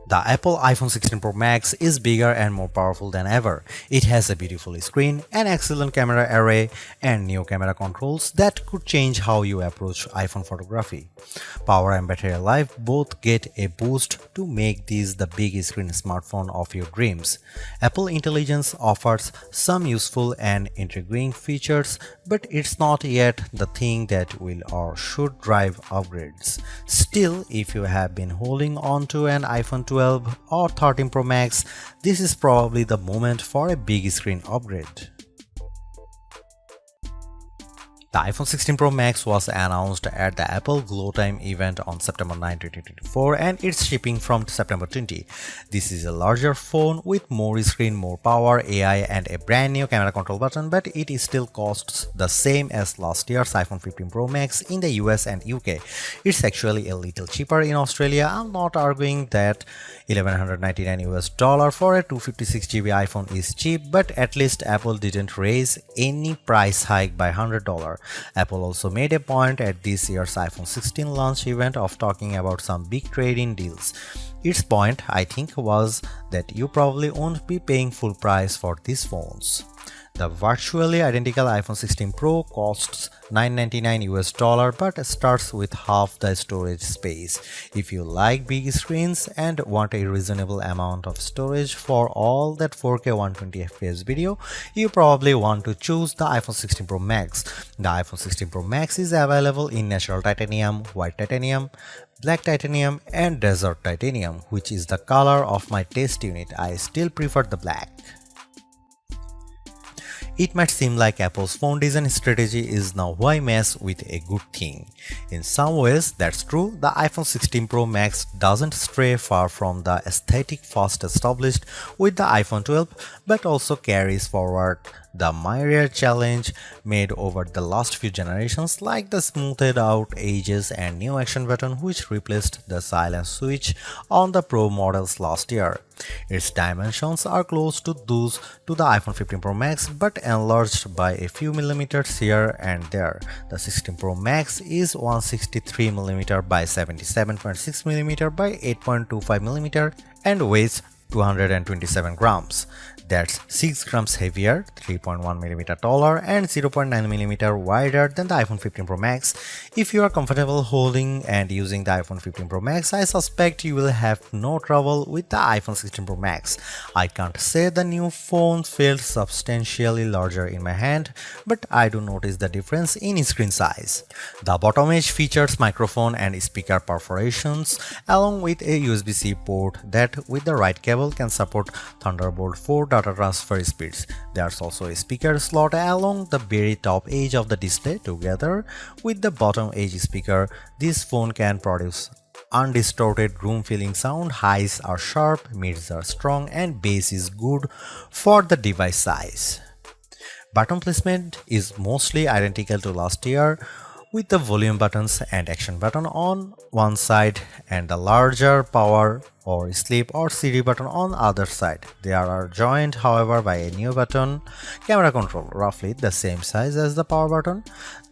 The Apple iPhone 16 Pro Max is bigger and more powerful than ever. It has a beautiful screen, an excellent camera array, and new camera controls that could change how you approach iPhone photography. Power and battery life both get a boost to make this the big screen smartphone of your dreams. Apple Intelligence offers some useful and intriguing features, but it's not yet the thing that will or should drive upgrades. Still, if you have been holding on to an iPhone 12 or 13 Pro Max, this is probably the moment for a big screen upgrade. The iPhone 16 Pro Max was announced at the Apple Glow Time event on September 9, 2024 and it's shipping from September 20. This is a larger phone with more screen, more power, AI and a brand new camera control button, but it still costs the same as last year's iPhone 15 Pro Max in the US and UK. It's actually a little cheaper in Australia. I'm not arguing that $1,199 for a 256GB iPhone is cheap, but at least Apple didn't raise any price hike by $100. Apple also made a point at this year's iPhone 16 launch event of talking about some big trade-in deals. Its point, I think, was that you probably won't be paying full price for these phones. The virtually identical iPhone 16 Pro costs $999 but starts with half the storage space. If you like big screens and want a reasonable amount of storage for all that 4K 120fps video, you probably want to choose the iPhone 16 Pro Max. The iPhone 16 Pro Max is available in natural titanium, white titanium, black titanium and desert titanium, which is the color of my test unit. I still prefer the black. It might seem like Apple's phone design strategy is now why mess with a good thing. In some ways, that's true. The iPhone 16 Pro Max doesn't stray far from the aesthetic first established with the iPhone 12, but also carries forward the myriad challenge made over the last few generations, like the smoothed out edges and new action button which replaced the silent switch on the Pro models last year. Its dimensions are close to those to the iPhone 15 Pro Max but enlarged by a few millimeters here and there. The 16 Pro Max is 163mm by 77.6mm by 8.25mm and weighs 227 grams. That's 6 grams heavier, 3.1mm taller, and 0.9mm wider than the iPhone 15 Pro Max. If you are comfortable holding and using the iPhone 15 Pro Max, I suspect you will have no trouble with the iPhone 16 Pro Max. I can't say the new phone feels substantially larger in my hand, but I do notice the difference in screen size. The bottom edge features microphone and speaker perforations, along with a USB-C port that, with the right cable, can support Thunderbolt 4 data transfer speeds. There's also a speaker slot along the very top edge of the display. Together with the bottom edge speaker, this phone can produce undistorted room-filling sound. Highs are sharp, mids are strong, and bass is good for the device size. Button placement is mostly identical to last year, with the volume buttons and action button on one side and the larger power or sleep or Siri button on the other side. They are joined, however, by a new button, camera control, roughly the same size as the power button.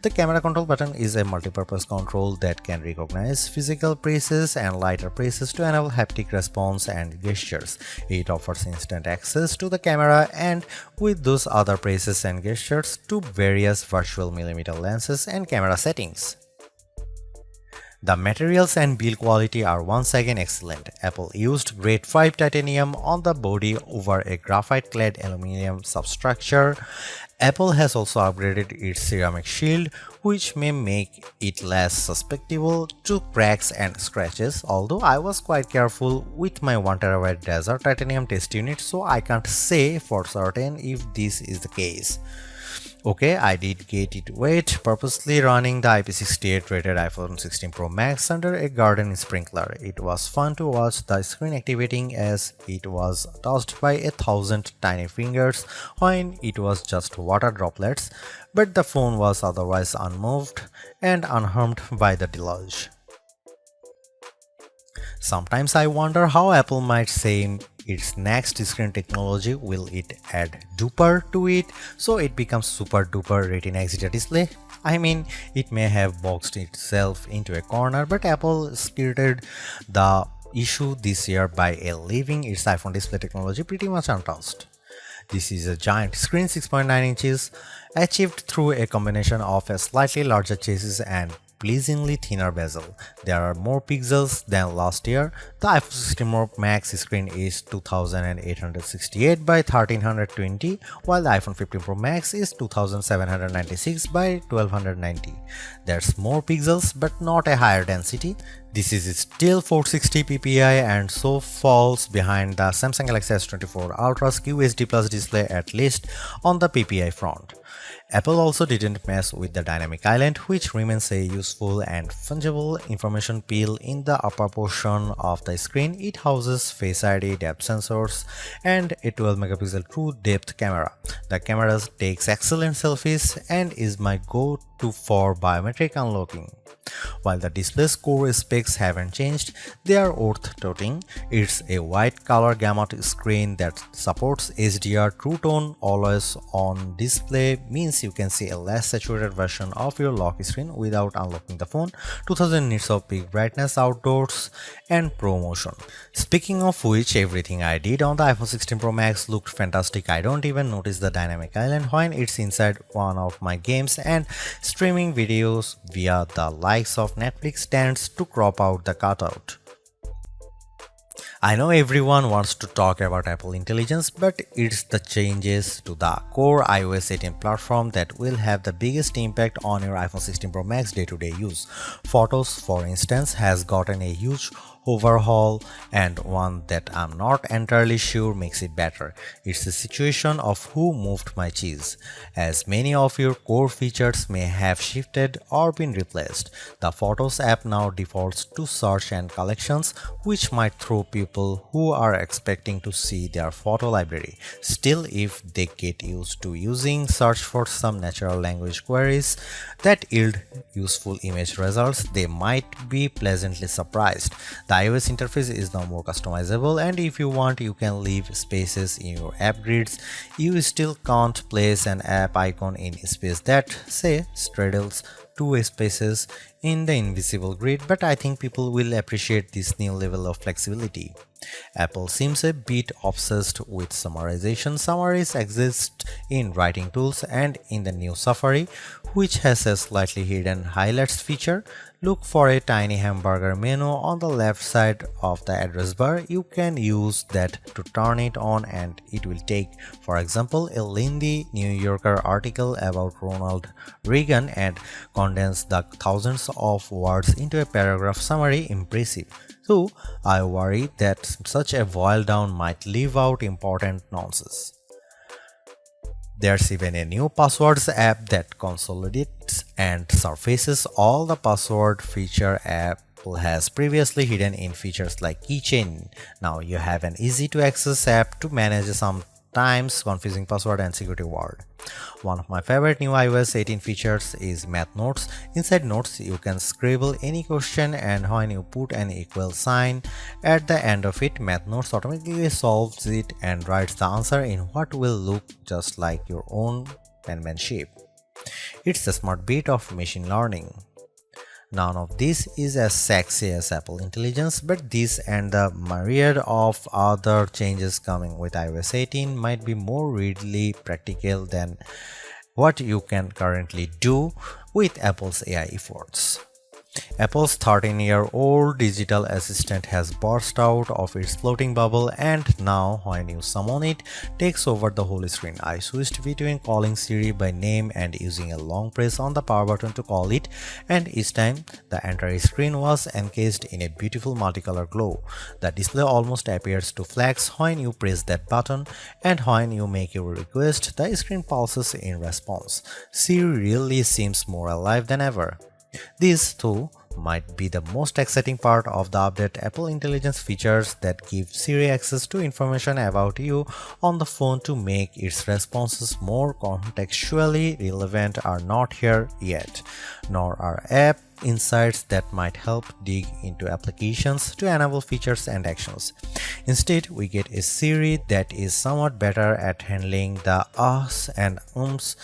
The camera control button is a multi-purpose control that can recognize physical presses and lighter presses to enable haptic response and gestures. It offers instant access to the camera and with those other presses and gestures to various virtual millimeter lenses and camera settings. The materials and build quality are once again excellent. Apple used grade 5 titanium on the body over a graphite-clad aluminum substructure. Apple has also upgraded its ceramic shield, which may make it less susceptible to cracks and scratches, although I was quite careful with my 1TB desert titanium test unit, so I can't say for certain if this is the case. Okay, I did get it wet, purposely running the IP68 rated iPhone 16 Pro Max under a garden sprinkler. It was fun to watch the screen activating as it was touched by 1,000 tiny fingers when it was just water droplets, but the phone was otherwise unmoved and unharmed by the deluge. Sometimes I wonder how Apple might say its next screen technology. Will it add duper to it so it becomes super duper Retina XDR display? I mean, it may have boxed itself into a corner, but Apple skirted the issue this year by leaving its iPhone display technology pretty much untouched. This is a giant screen 6.9 inches, achieved through a combination of a slightly larger chassis and pleasingly thinner bezel. There are more pixels than last year. The iPhone 16 Pro Max screen is 2868 by 1320, while the iPhone 15 Pro Max is 2796 by 1290. There's more pixels but not a higher density. This is still 460 ppi and so falls behind the Samsung Galaxy S24 Ultra's QHD Plus display, at least on the ppi front. Apple also didn't mess with the dynamic island, which remains a useful and fungible information peel in the upper portion of the screen. It houses Face ID, depth sensors, and a 12 megapixel true depth camera. The camera takes excellent selfies and is my go-to for biometric unlocking. While the display's core specs haven't changed, they are worth noting. It's a wide color gamut screen that supports HDR True Tone always on display, means you can see a less saturated version of your lock screen without unlocking the phone, 2000 nits of peak brightness outdoors, and Pro Motion. Speaking of which, everything I did on the iPhone 16 Pro Max looked fantastic. I don't even notice the dynamic island when it's inside one of my games, and streaming videos via the likes of Netflix tends to crop out the cutout. I know everyone wants to talk about Apple Intelligence, but it's the changes to the core iOS 18 platform that will have the biggest impact on your iPhone 16 Pro Max day-to-day use. Photos, for instance, has gotten a huge overhaul, and one that I'm not entirely sure makes it better. It's a situation of who moved my cheese, as many of your core features may have shifted or been replaced. The Photos app now defaults to search and collections, which might throw people who are expecting to see their photo library. Still, if they get used to using search for some natural language queries that yield useful image results, they might be pleasantly surprised. The iOS interface is now more customizable, and if you want, you can leave spaces in your app grids. You still can't place an app icon in space that, say, straddles two spaces in the invisible grid, but I think people will appreciate this new level of flexibility. Apple seems a bit obsessed with summarization. Summaries exist in writing tools and in the new Safari, which has a slightly hidden highlights feature. Look for a tiny hamburger menu on the left side of the address bar. You can use that to turn it on, and it will take, for example, a lengthy New Yorker article about Ronald Reagan and condense the thousands of words into a paragraph summary. Impressive. So I worry that such a boil down might leave out important nonsense. There's even a new passwords app that consolidates and surfaces all the password feature Apple has previously hidden in features like keychain. Now you have an easy to access app to manage sometimes confusing password and security word. One of my favorite new iOS 18 features is Math Notes. Inside Notes, you can scribble any question, and when you put an equal sign at the end of it, Math Notes automatically solves it and writes the answer in what will look just like your own penmanship. It's a smart bit of machine learning. None of this is as sexy as Apple Intelligence, but this and the myriad of other changes coming with iOS 18 might be more readily practical than what you can currently do with Apple's AI efforts. Apple's 13-year-old digital assistant has burst out of its floating bubble, and now when you summon it, takes over the whole screen. I switched between calling Siri by name and using a long press on the power button to call it, and each time the entire screen was encased in a beautiful multicolor glow. The display almost appears to flash when you press that button, and when you make your request, the screen pulses in response. Siri really seems more alive than ever. This, too, might be the most exciting part of the update. Apple Intelligence features that give Siri access to information about you on the phone to make its responses more contextually relevant are not here yet, nor are app insights that might help dig into applications to enable features and actions. Instead, we get a Siri that is somewhat better at handling the ahs and ums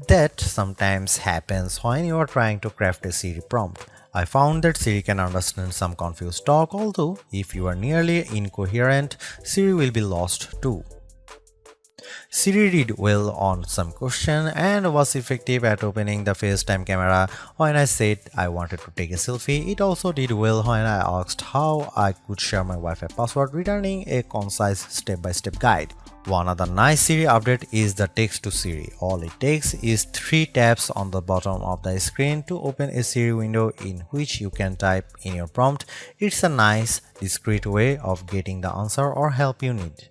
that sometimes happens when you are trying to craft a Siri prompt. I found that Siri can understand some confused talk, although if you are nearly incoherent, Siri will be lost too. Siri did well on some question and was effective at opening the FaceTime camera when I said I wanted to take a selfie. It also did well when I asked how I could share my Wi-Fi password, returning a concise step-by-step guide. One other nice Siri update is the text to Siri. All it takes is 3 taps on the bottom of the screen to open a Siri window in which you can type in your prompt. It's a nice, discreet way of getting the answer or help you need.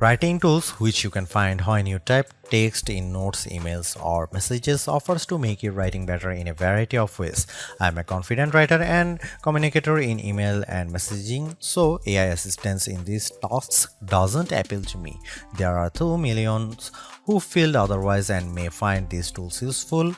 Writing tools, which you can find when you type text in notes, emails, or messages, offers to make your writing better in a variety of ways. I'm a confident writer and communicator in email and messaging, so AI assistance in these tasks doesn't appeal to me. There are 2 millions who feel otherwise and may find these tools useful.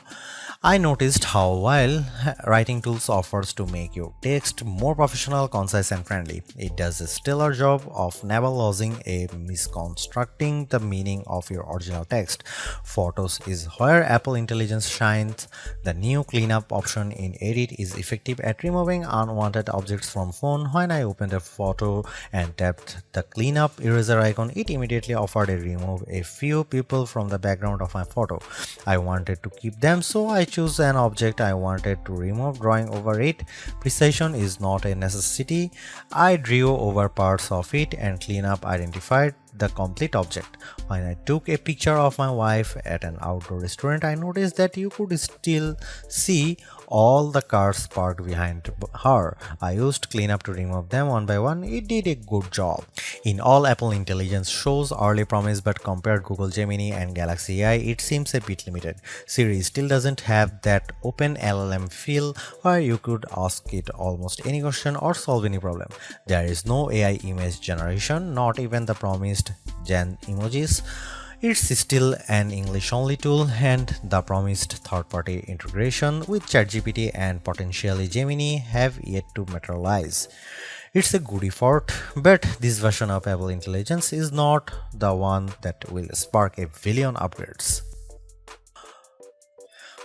I noticed how while writing tools offers to make your text more professional, concise and friendly, it does a stellar job of never losing a misconstructing the meaning of your original text. Photos is where Apple Intelligence shines. The new cleanup option in Edit is effective at removing unwanted objects from phone. When I opened a photo and tapped the cleanup eraser icon, it immediately offered to remove a few people from the background of my photo. I wanted to keep them, so I choose an object I wanted to remove, drawing over it. Precision is not a necessity. I drew over parts of it and cleanup identified the complete object. When I took a picture of my wife at an outdoor restaurant, I noticed that you could still see all the cars parked behind her. I used cleanup to remove them one by one. It did a good job. In all, Apple Intelligence shows early promise, but compared Google Gemini and Galaxy AI, it seems a bit limited. Siri still doesn't have that open LLM feel where you could ask it almost any question or solve any problem. There is no AI image generation, not even the promised Gen emojis. It's still an English-only tool, and the promised third-party integration with ChatGPT and potentially Gemini have yet to materialize. It's a good effort, but this version of Apple Intelligence is not the one that will spark a billion upgrades.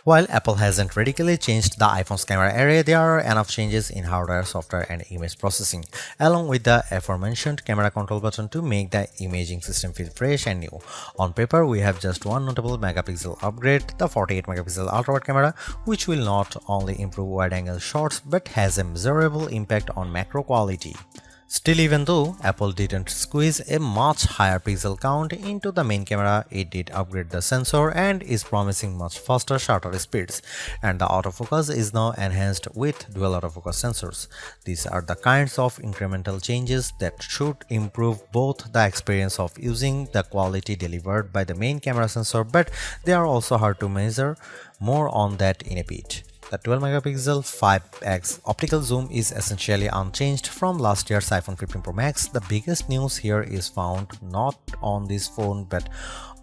While Apple hasn't radically changed the iPhone's camera array, there are enough changes in hardware, software, and image processing, along with the aforementioned camera control button to make the imaging system feel fresh and new. On paper, we have just one notable megapixel upgrade, the 48 megapixel ultra-wide camera, which will not only improve wide-angle shots but has a measurable impact on macro quality. Still, even though Apple didn't squeeze a much higher pixel count into the main camera, it did upgrade the sensor and is promising much faster shutter speeds, and the autofocus is now enhanced with dual autofocus sensors. These are the kinds of incremental changes that should improve both the experience of using the quality delivered by the main camera sensor, but they are also hard to measure. More on that in a bit. The 12 megapixel 5x optical zoom is essentially unchanged from last year's iPhone 15 Pro Max. The biggest news here is found not on this phone but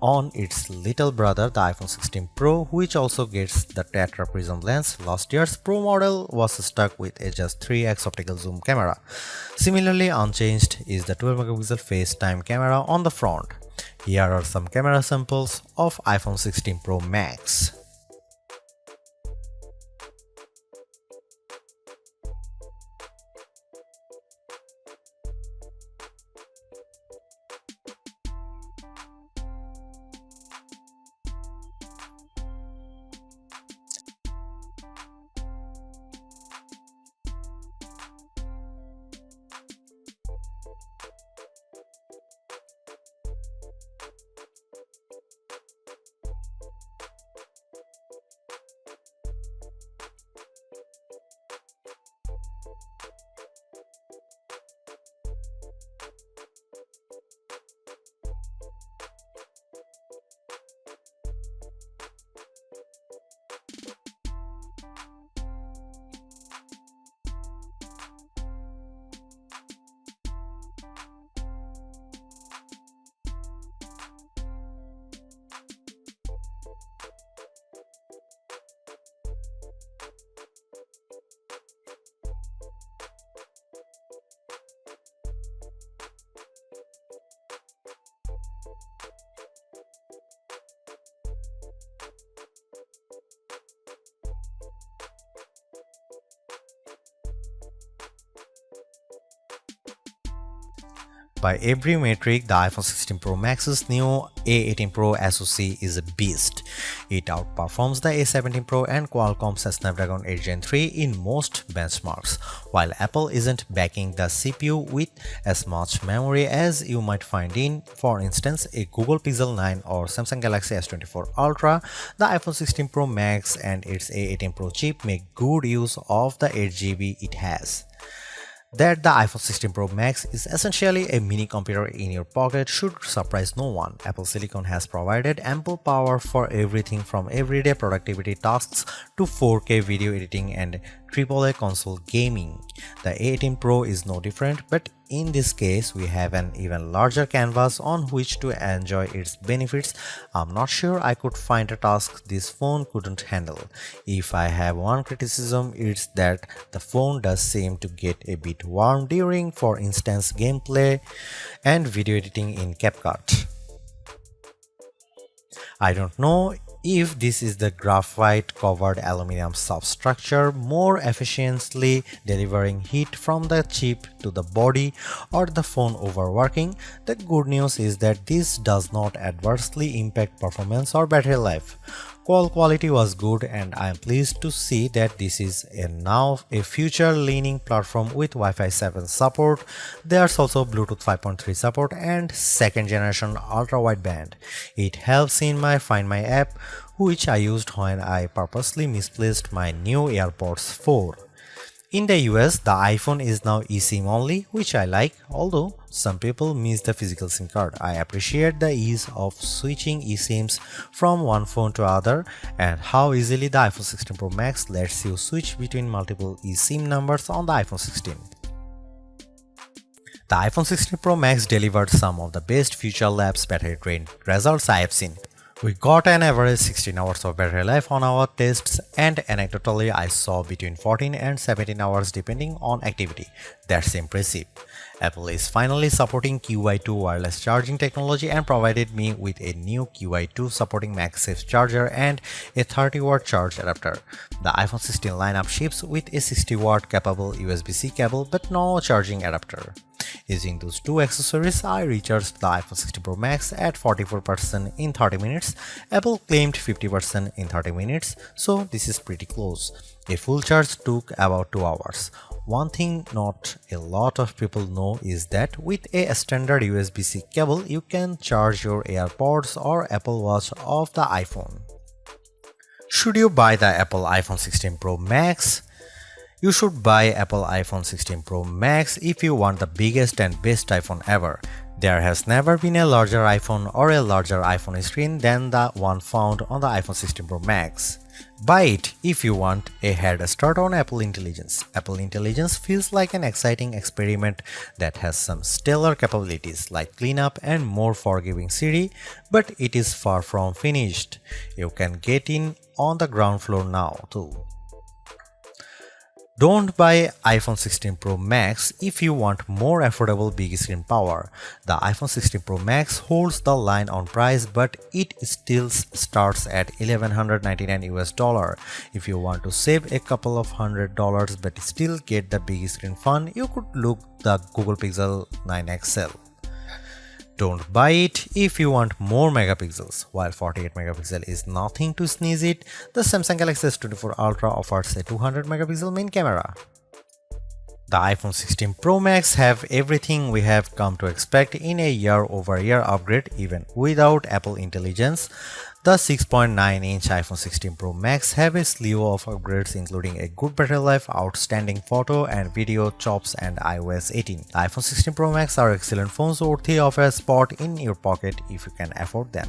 on its little brother, the iPhone 16 Pro, which also gets the Tetra Prism lens. Last year's Pro model was stuck with a just 3x optical zoom camera. Similarly unchanged is the 12 megapixel FaceTime camera on the front. Here are some camera samples of iPhone 16 Pro Max. By every metric, the iPhone 16 Pro Max's new A18 Pro SoC is a beast. It outperforms the A17 Pro and Qualcomm's Snapdragon 8 Gen 3 in most benchmarks, while Apple isn't backing the CPU with as much memory as you might find in, for instance, a Google Pixel 9 or Samsung Galaxy S24 Ultra. The iPhone 16 Pro Max and its A18 Pro chip make good use of the 8GB it has. That the iPhone 16 Pro Max is essentially a mini computer in your pocket should surprise no one. Apple Silicon has provided ample power for everything from everyday productivity tasks to 4K video editing and AAA console gaming. The A18 Pro is no different, but in this case, we have an even larger canvas on which to enjoy its benefits. I'm not sure I could find a task this phone couldn't handle. If I have one criticism, it's that the phone does seem to get a bit warm during, for instance, gameplay and video editing in CapCut. I don't know if this is the graphite covered aluminum substructure more efficiently delivering heat from the chip to the body or the phone overworking. The good news is that this does not adversely impact performance or battery life. Call quality was good, and I am pleased to see that this is now a future-leaning platform with Wi-Fi 7 support. There's also Bluetooth 5.3 support and second-generation ultra-wideband. It helps in my Find My app, which I used when I purposely misplaced my new AirPods 4. In the US, the iPhone is now eSIM only, which I like, although some people miss the physical SIM card. I appreciate the ease of switching eSIMs from one phone to other and how easily the iPhone 16 Pro Max lets you switch between multiple eSIM numbers on the iPhone 16. The iPhone 16 Pro Max delivered some of the best Future Labs battery drain results I have seen. We got an average 16 hours of battery life on our tests, and anecdotally I saw between 14 and 17 hours depending on activity. That's impressive. Apple is finally supporting QI2 wireless charging technology and provided me with a new QI2 supporting MagSafe charger and a 30-watt charge adapter. The iPhone 16 lineup ships with a 60-watt capable USB-C cable but no charging adapter. Using those two accessories, I recharged the iPhone 16 Pro Max at 44% in 30 minutes. Apple claimed 50% in 30 minutes, so this is pretty close. A full charge took about 2 hours. One thing not a lot of people know is that with a standard USB-C cable, you can charge your AirPods or Apple Watch off the iPhone. Should you buy the Apple iPhone 16 Pro Max? You should buy Apple iPhone 16 Pro Max if you want the biggest and best iPhone ever. There has never been a larger iPhone or a larger iPhone screen than the one found on the iPhone 16 Pro Max. Buy it if you want a head start on Apple Intelligence. Apple Intelligence feels like an exciting experiment that has some stellar capabilities like cleanup and more forgiving Siri, but it is far from finished. You can get in on the ground floor now too. Don't buy iPhone 16 Pro Max if you want more affordable big screen power. The iPhone 16 Pro Max holds the line on price, but it still starts at $1,199 US. If you want to save a couple of $100 but still get the big screen fun, you could look the Google Pixel 9 XL. Don't buy it if you want more megapixels. While 48 megapixel is nothing to sneeze at, the Samsung Galaxy S24 Ultra offers a 200 megapixel main camera. The iPhone 16 Pro Max have everything we have come to expect in a year-over-year upgrade even without Apple Intelligence. The 6.9-inch iPhone 16 Pro Max have a slew of upgrades including a good battery life, outstanding photo and video chops and iOS 18. The iPhone 16 Pro Max are excellent phones worthy of a spot in your pocket if you can afford them.